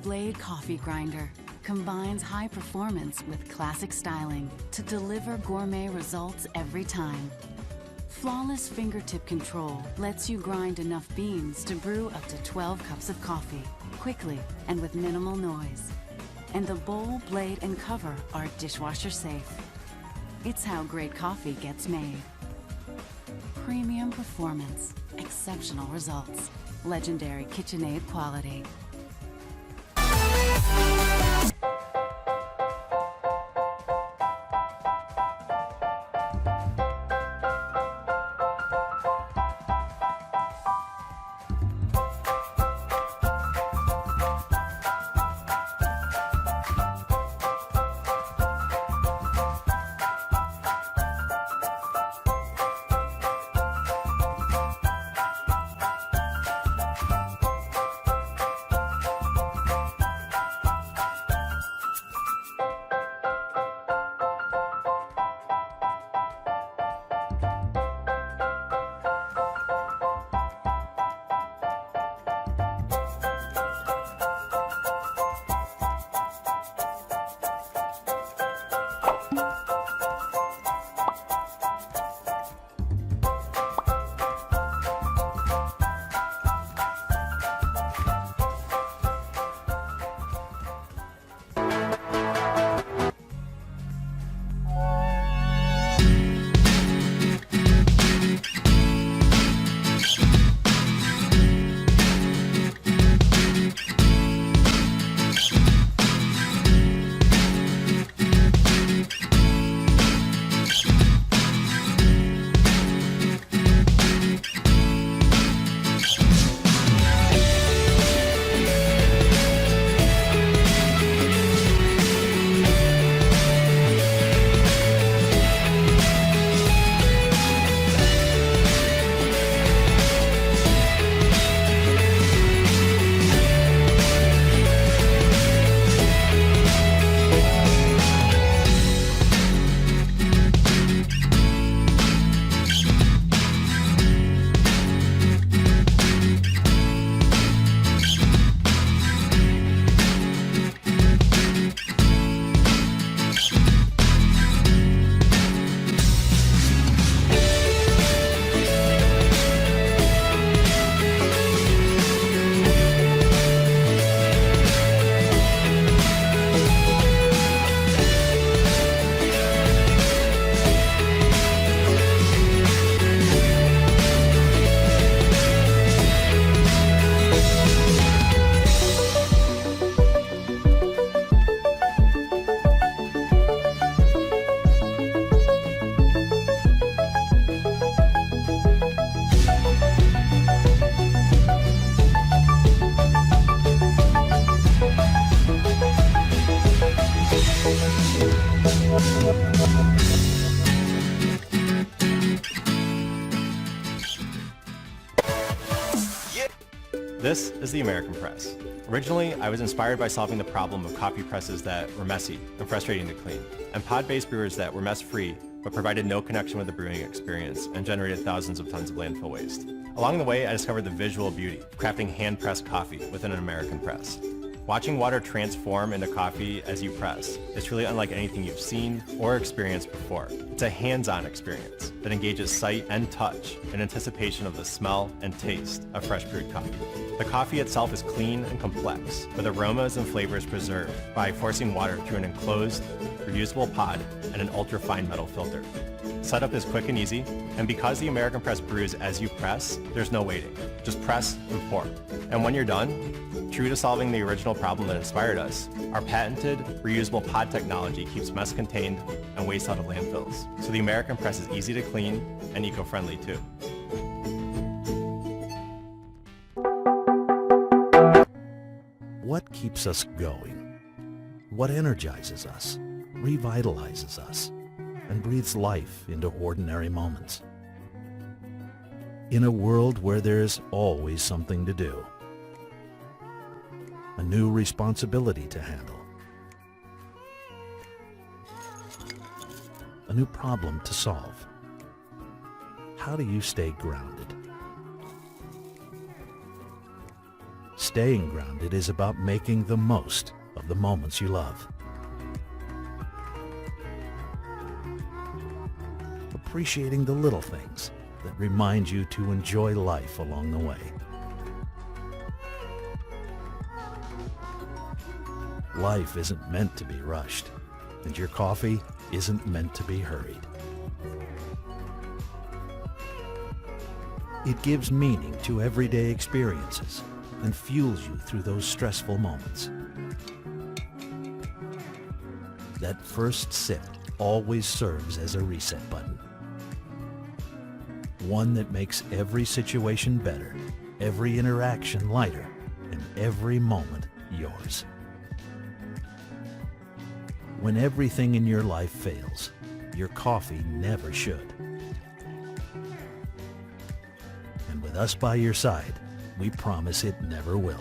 Blade coffee grinder combines high performance with classic styling to deliver gourmet results every time. Flawless fingertip control lets you grind enough beans to brew up to 12 cups of coffee, quickly and with minimal noise. And the bowl, blade, and cover are dishwasher safe. It's how great coffee gets made. Premium performance, exceptional results, legendary KitchenAid quality. This is the American press. Originally, I was inspired by solving the problem of coffee presses that were messy and frustrating to clean, and pod-based brewers that were mess-free but provided no connection with the brewing experience and generated thousands of tons of landfill waste. Along the way, I discovered the visual beauty of crafting hand-pressed coffee within an American press. Watching water transform into coffee as you press is truly unlike anything you've seen or experienced before. It's a hands-on experience that engages sight and touch in anticipation of the smell and taste of fresh brewed coffee. The coffee itself is clean and complex, with aromas and flavors preserved by forcing water through an enclosed, reusable pod and an ultra-fine metal filter. Setup is quick and easy, and because the American press brews as you press, there's no waiting. Just press and pour. And when you're done, true to solving the original problem that inspired us, our patented reusable pod technology keeps mess contained and waste out of landfills. So the American press is easy to clean and eco-friendly too. What keeps us going? What energizes us, revitalizes us, and breathes life into ordinary moments? In a world where there's always something to do, a new responsibility to handle, a new problem to solve, how do you stay grounded? staying grounded is about making the most of the moments you love. Appreciating the little things that remind you to enjoy life along the way. Life isn't meant to be rushed, and your coffee isn't meant to be hurried. It gives meaning to everyday experiences and fuels you through those stressful moments. That first sip always serves as a reset button. One that makes every situation better, every interaction lighter, and every moment yours. When everything in your life fails, your coffee never should. And with us by your side, we promise it never will.